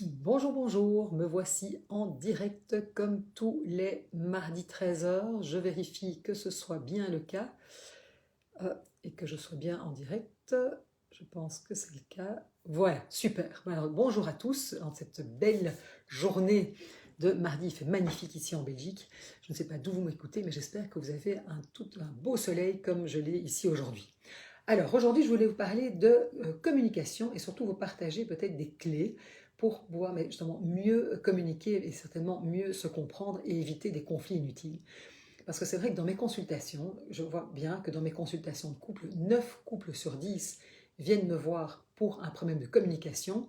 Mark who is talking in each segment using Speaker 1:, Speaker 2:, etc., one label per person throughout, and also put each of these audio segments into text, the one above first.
Speaker 1: Bonjour, bonjour, me voici en direct comme tous les mardis 13 heures. Je vérifie que ce soit bien le cas et que je sois bien en direct. Je pense que c'est le cas. Voilà, super. Alors, bonjour à tous en cette belle journée de mardi. Il fait magnifique ici en Belgique. Je ne sais pas d'où vous m'écoutez, mais j'espère que vous avez un beau soleil comme je l'ai ici aujourd'hui. Alors aujourd'hui, je voulais vous parler de communication et surtout vous partager peut-être des clés pour pouvoir justement mieux communiquer et certainement mieux se comprendre et éviter des conflits inutiles. Parce que c'est vrai que dans mes consultations, je vois bien que dans mes consultations de couple, 9 couples sur 10 viennent me voir pour un problème de communication.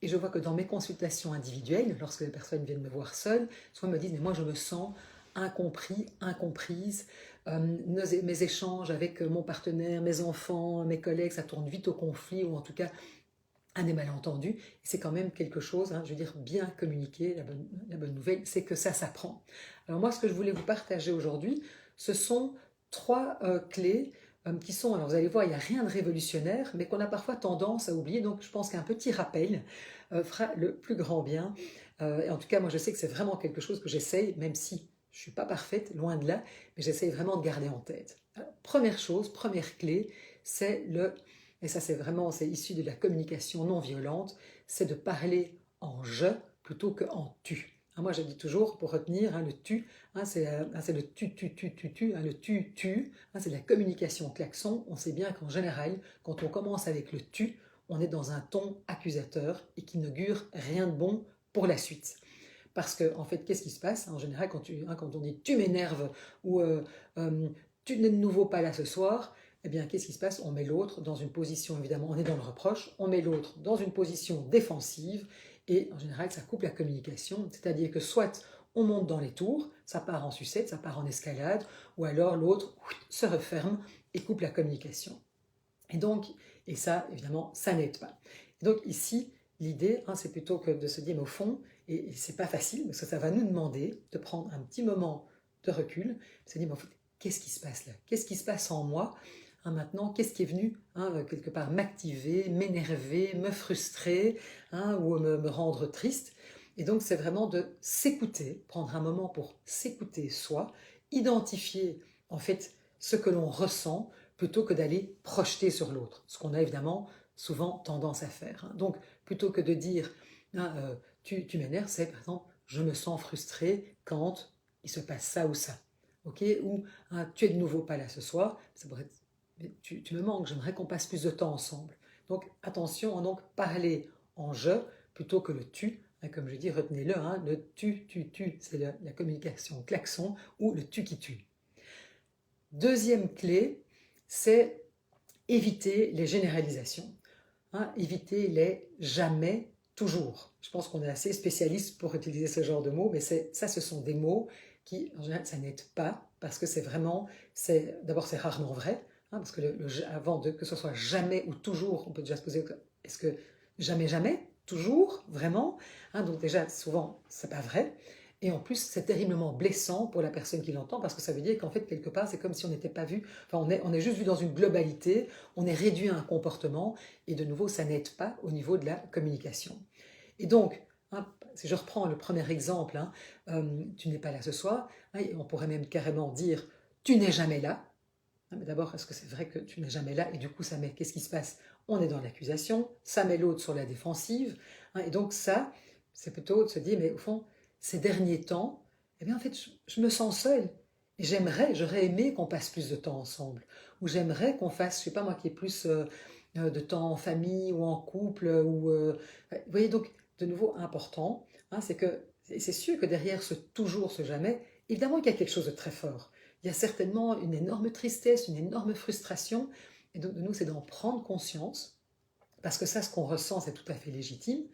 Speaker 1: Et je vois que dans mes consultations individuelles, lorsque les personnes viennent me voir seules, soit me disent mais moi je me sens incompris, incomprise, mes échanges avec mon partenaire, mes enfants, mes collègues, ça tourne vite au conflit ou en tout cas à des malentendus. C'est quand même quelque chose, je veux dire, bien communiquer. La bonne nouvelle, c'est que ça s'apprend. Alors moi, ce que je voulais vous partager aujourd'hui, ce sont trois clés qui sont, alors vous allez voir, il n'y a rien de révolutionnaire, mais qu'on a parfois tendance à oublier. Donc je pense qu'un petit rappel fera le plus grand bien. Et en tout cas, moi je sais que c'est vraiment quelque chose que j'essaye, même si je ne suis pas parfaite, loin de là, mais j'essaye vraiment de garder en tête. Alors, première chose, première clé, c'est et ça c'est issu de la communication non violente, c'est de parler en je plutôt qu'en tu. Moi je dis toujours, pour retenir, le tu, c'est le tu, le tu, c'est de la communication klaxon. On sait bien qu'en général, quand on commence avec le tu, on est dans un ton accusateur et qui n'augure rien de bon pour la suite. Parce que, en fait, qu'est-ce qui se passe en général quand on dit tu m'énerves ou tu n'es de nouveau pas là ce soir, eh bien, qu'est-ce qui se passe? On met l'autre dans une position, évidemment, on est dans le reproche, on met l'autre dans une position défensive et en général, ça coupe la communication. C'est-à-dire que soit on monte dans les tours, ça part en sucette, ça part en escalade, ou alors l'autre se referme et coupe la communication. Et donc, et ça, évidemment, ça n'aide pas. Et donc ici, l'idée, c'est plutôt que de se dire, mais au fond, et c'est pas facile, parce que ça va nous demander de prendre un petit moment de recul, de se dire, mais en fait, qu'est-ce qui se passe là? Qu'est-ce qui se passe en moi? Maintenant, qu'est-ce qui est venu quelque part m'activer, m'énerver, me frustrer ou me rendre triste? Et donc, c'est vraiment de s'écouter, prendre un moment pour s'écouter soi, identifier en fait ce que l'on ressent, plutôt que d'aller projeter sur l'autre, ce qu'on a évidemment souvent tendance à faire. Donc, plutôt que de dire tu m'énerves, c'est par exemple je me sens frustré quand il se passe ça ou ça. Okay, ou tu es de nouveau pas là ce soir, ça pourrait être tu me manques, j'aimerais qu'on passe plus de temps ensemble. Donc attention, donc parler en je plutôt que le tu. Comme je dis, retenez-le, le tu, c'est la communication klaxon ou le tu qui tue. Deuxième clé, c'est éviter les généralisations. Éviter les jamais, toujours. Je pense qu'on est assez spécialiste pour utiliser ce genre de mots, mais ça, ce sont des mots qui, en général, ça n'aide pas, parce que d'abord, c'est rarement vrai, parce que avant que ce soit jamais ou toujours, on peut déjà se poser, est-ce que jamais, jamais, toujours, vraiment? Donc déjà, souvent, c'est pas vrai. Et en plus, c'est terriblement blessant pour la personne qui l'entend parce que ça veut dire qu'en fait, quelque part, c'est comme si on n'était pas vu, enfin, on est juste vu dans une globalité, on est réduit à un comportement et de nouveau, ça n'aide pas au niveau de la communication. Et donc, si je reprends le premier exemple, tu n'es pas là ce soir, on pourrait même carrément dire tu n'es jamais là. Mais d'abord, est-ce que c'est vrai que tu n'es jamais là? Et du coup, qu'est-ce qui se passe? On est dans l'accusation, ça met l'autre sur la défensive. Et donc ça, c'est plutôt de se dire, mais au fond, ces derniers temps, eh bien en fait, je me sens seule. Et j'aurais aimé qu'on passe plus de temps ensemble. Ou j'aimerais qu'on fasse, je sais pas moi, qu'il y ait plus de temps en famille ou en couple. Vous voyez, donc, de nouveau, important, c'est que, et c'est sûr que derrière ce toujours, ce jamais, évidemment qu'il y a quelque chose de très fort. Il y a certainement une énorme tristesse, une énorme frustration. Et donc, de nous, c'est d'en prendre conscience, parce que ça, ce qu'on ressent, c'est tout à fait légitime.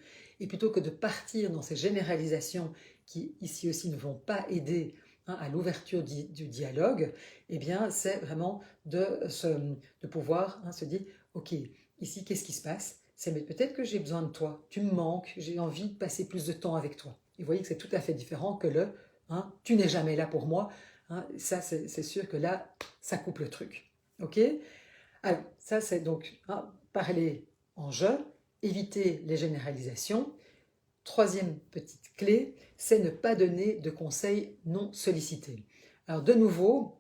Speaker 1: Et plutôt que de partir dans ces généralisations qui, ici aussi, ne vont pas aider à l'ouverture du dialogue, eh bien, c'est vraiment de pouvoir se dire, ok, ici, qu'est-ce qui se passe? C'est peut-être que j'ai besoin de toi, tu me manques, j'ai envie de passer plus de temps avec toi. Et vous voyez que c'est tout à fait différent que tu n'es jamais là pour moi. Ça, c'est sûr que là, ça coupe le truc. Ok? Alors, ça, c'est donc parler en je, éviter les généralisations. troisième petite clé, c'est ne pas donner de conseils non sollicités. Alors de nouveau,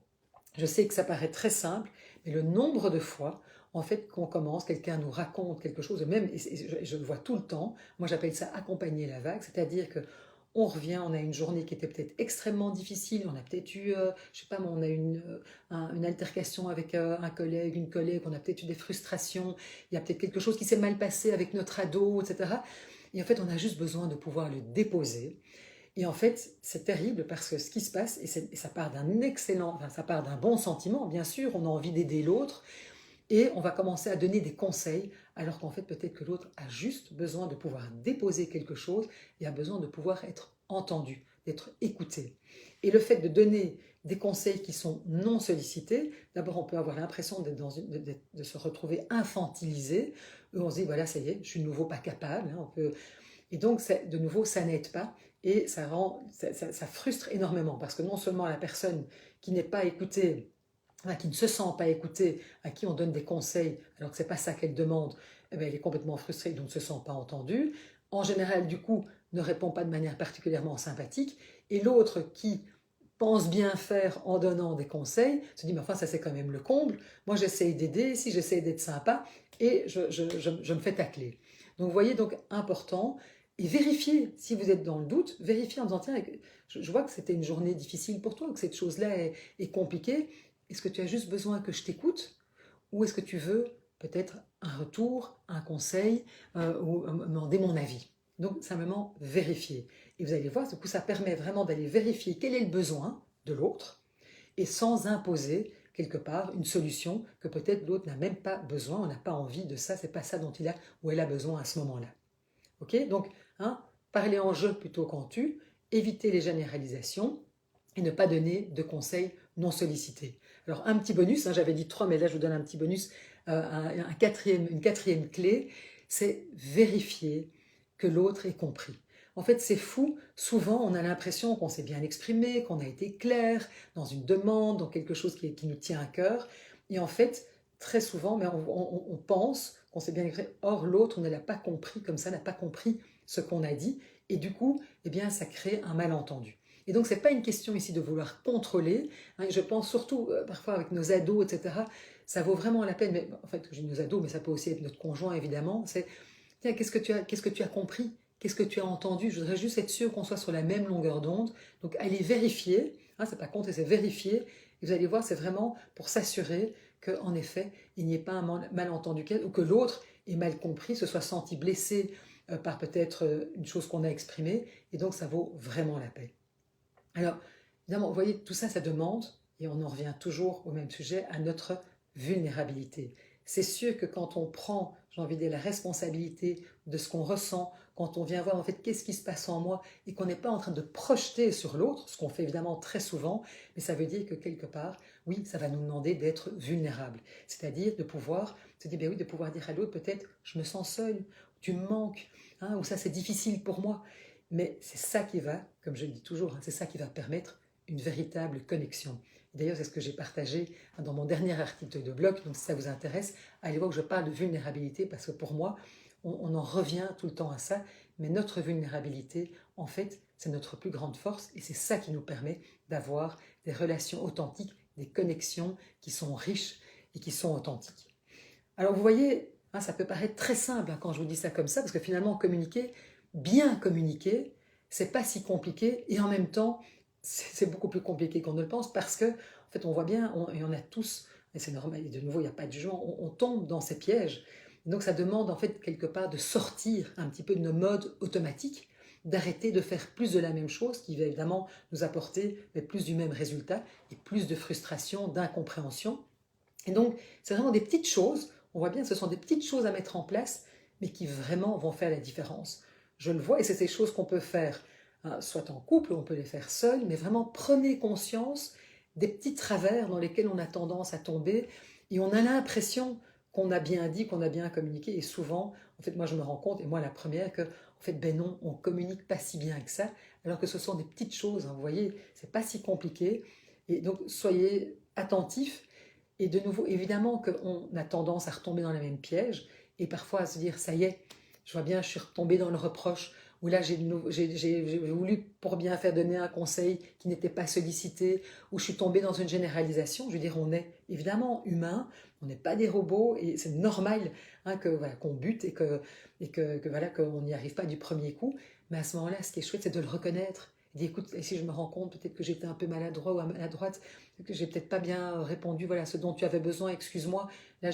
Speaker 1: je sais que ça paraît très simple, mais le nombre de fois, en fait, qu'on commence, quelqu'un nous raconte quelque chose, même, et je le vois tout le temps, moi j'appelle ça accompagner la vague, c'est-à-dire que on revient, on a une journée qui était peut-être extrêmement difficile, on a peut-être eu, je sais pas, on a eu une altercation avec un collègue, une collègue, on a peut-être eu des frustrations, il y a peut-être quelque chose qui s'est mal passé avec notre ado, etc. Et en fait, on a juste besoin de pouvoir le déposer. Et en fait, c'est terrible parce que ce qui se passe, et ça part d'un excellent, enfin, ça part d'un bon sentiment, bien sûr, on a envie d'aider l'autre, et on va commencer à donner des conseils, alors qu'en fait, peut-être que l'autre a juste besoin de pouvoir déposer quelque chose et a besoin de pouvoir être entendu, d'être écouté. Et le fait de donner des conseils qui sont non sollicités, d'abord on peut avoir l'impression de se retrouver infantilisé, on se dit voilà, ça y est, je suis de nouveau pas capable, hein, et donc de nouveau, ça n'aide pas et ça frustre énormément parce que non seulement la personne qui n'est pas écoutée, qui ne se sent pas écoutée, à qui on donne des conseils alors que ce n'est pas ça qu'elle demande, eh bien, elle est complètement frustrée, donc ne se sent pas entendue. En général, du coup, ne répond pas de manière particulièrement sympathique. Et l'autre qui pense bien faire en donnant des conseils se dit, mais enfin, ça c'est quand même le comble. Moi, j'essaye d'aider, si j'essaye d'être sympa, et je me fais tacler. Donc, vous voyez, donc important. Et vérifiez, si vous êtes dans le doute, vérifiez en disant, tiens, je vois que c'était une journée difficile pour toi, que cette chose-là est compliquée. Est-ce que tu as juste besoin que je t'écoute ou est-ce que tu veux peut-être un retour, un conseil ou me demander mon avis? Donc simplement vérifier. Et vous allez voir, du coup, ça permet vraiment d'aller vérifier quel est le besoin de l'autre et sans imposer quelque part une solution que peut-être l'autre n'a même pas besoin, on n'a pas envie de ça, c'est pas ça dont il a ou elle a besoin à ce moment-là. Ok? Donc, parler en je plutôt qu'en tu, éviter les généralisations et ne pas donner de conseils non sollicités. Alors un petit bonus, j'avais dit 3, mais là je vous donne un petit bonus, une quatrième clé, c'est vérifier que l'autre est compris. En fait, c'est fou, souvent on a l'impression qu'on s'est bien exprimé, qu'on a été clair dans une demande, dans quelque chose qui nous tient à cœur, et en fait, très souvent, mais on pense qu'on s'est bien exprimé, or l'autre ne l'a pas compris comme ça, n'a pas compris ce qu'on a dit, et du coup, eh bien, ça crée un malentendu. Et donc, ce n'est pas une question ici de vouloir contrôler. Je pense surtout, parfois avec nos ados, etc., ça vaut vraiment la peine, mais en fait, j'ai nos ados, mais ça peut aussi être notre conjoint, évidemment, c'est, tiens, qu'est-ce que tu as compris? Qu'est-ce que tu as entendu? Je voudrais juste être sûr qu'on soit sur la même longueur d'onde. Donc, allez vérifier, c'est pas compter, c'est vérifier. Et vous allez voir, c'est vraiment pour s'assurer qu'en effet, il n'y ait pas un malentendu ou que l'autre ait mal compris, se soit senti blessé par peut-être une chose qu'on a exprimée, et donc ça vaut vraiment la peine. Alors, évidemment, vous voyez, tout ça, ça demande, et on en revient toujours au même sujet, à notre vulnérabilité. C'est sûr que quand on prend, j'ai envie de dire, la responsabilité de ce qu'on ressent, quand on vient voir en fait qu'est-ce qui se passe en moi et qu'on n'est pas en train de projeter sur l'autre, ce qu'on fait évidemment très souvent, mais ça veut dire que quelque part, oui, ça va nous demander d'être vulnérable. C'est-à-dire de pouvoir se dire, ben oui, de pouvoir dire à l'autre peut-être, je me sens seul, tu me manques, ou ça c'est difficile pour moi. Mais c'est ça qui va, comme je le dis toujours, c'est ça qui va permettre une véritable connexion. D'ailleurs, c'est ce que j'ai partagé dans mon dernier article de blog, donc si ça vous intéresse, allez voir que je parle de vulnérabilité, parce que pour moi, on en revient tout le temps à ça, mais notre vulnérabilité, en fait, c'est notre plus grande force, et c'est ça qui nous permet d'avoir des relations authentiques, des connexions qui sont riches et qui sont authentiques. Alors vous voyez, ça peut paraître très simple quand je vous dis ça comme ça, parce que finalement, bien communiquer, c'est pas si compliqué, et en même temps, c'est beaucoup plus compliqué qu'on ne le pense, parce que, en fait, on voit bien, et on a tous, et c'est normal, et de nouveau, il n'y a pas de jugement, on tombe dans ces pièges. Donc ça demande, en fait, quelque part, de sortir un petit peu de nos modes automatiques, d'arrêter de faire plus de la même chose, qui va évidemment nous apporter plus du même résultat, et plus de frustration, d'incompréhension. Et donc, c'est vraiment des petites choses, on voit bien que ce sont des petites choses à mettre en place, mais qui vraiment vont faire la différence. Je le vois, et c'est ces choses qu'on peut faire, soit en couple, on peut les faire seul, mais vraiment prenez conscience des petits travers dans lesquels on a tendance à tomber, et on a l'impression qu'on a bien dit, qu'on a bien communiqué, et souvent, en fait, moi je me rends compte, et moi la première, que, en fait, ben non, on communique pas si bien que ça, alors que ce sont des petites choses, vous voyez, c'est pas si compliqué, et donc soyez attentifs. Et de nouveau, évidemment qu'on a tendance à retomber dans le même piège et parfois à se dire, ça y est, je vois bien, je suis retombée dans le reproche où là j'ai voulu pour bien faire donner un conseil qui n'était pas sollicité, où je suis tombée dans une généralisation. Je veux dire, on est évidemment humain, on n'est pas des robots et c'est normal hein, que voilà, qu'on bute et que voilà qu'on n'y arrive pas du premier coup. Mais à ce moment-là, ce qui est chouette, c'est de le reconnaître. Il dit, écoute, et si je me rends compte peut-être que j'étais un peu maladroit ou maladroite, que j'ai peut-être pas bien répondu, voilà, ce dont tu avais besoin, excuse-moi. Là,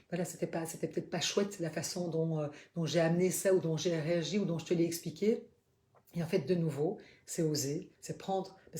Speaker 1: voilà, c'était peut-être pas chouette la façon dont j'ai amené ça ou dont j'ai réagi ou dont je te l'ai expliqué. Et en fait, de nouveau, c'est oser, c'est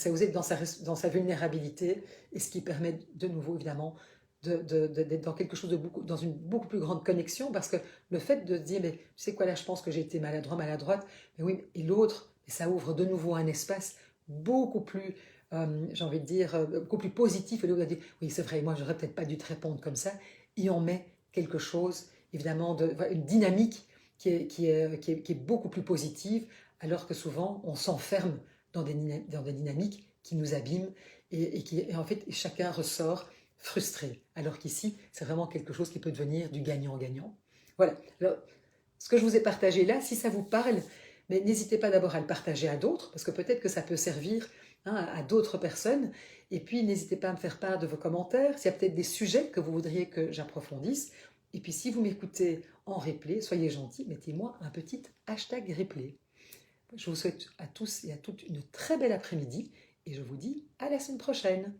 Speaker 1: oser être dans sa vulnérabilité et ce qui permet de nouveau, évidemment, d'être dans quelque chose dans une beaucoup plus grande connexion parce que le fait de se dire, mais tu sais quoi, là, je pense que j'ai été maladroit, maladroite, mais oui, et l'autre, et ça ouvre de nouveau un espace beaucoup plus, j'ai envie de dire, beaucoup plus positif. Et l'autre va dire, oui, c'est vrai, moi, j'aurais peut-être pas dû te répondre comme ça. Et on met quelque chose, évidemment, voilà, une dynamique qui est beaucoup plus positive alors que souvent on s'enferme dans des dynamiques qui nous abîment et en fait chacun ressort frustré. Alors qu'ici, c'est vraiment quelque chose qui peut devenir du gagnant-gagnant. Voilà. Alors, ce que je vous ai partagé là, si ça vous parle, mais n'hésitez pas d'abord à le partager à d'autres, parce que peut-être que ça peut servir hein, à d'autres personnes. Et puis, n'hésitez pas à me faire part de vos commentaires, s'il y a peut-être des sujets que vous voudriez que j'approfondisse. Et puis, si vous m'écoutez en replay, soyez gentils, mettez-moi un petit hashtag replay. Je vous souhaite à tous et à toutes une très belle après-midi et je vous dis à la semaine prochaine.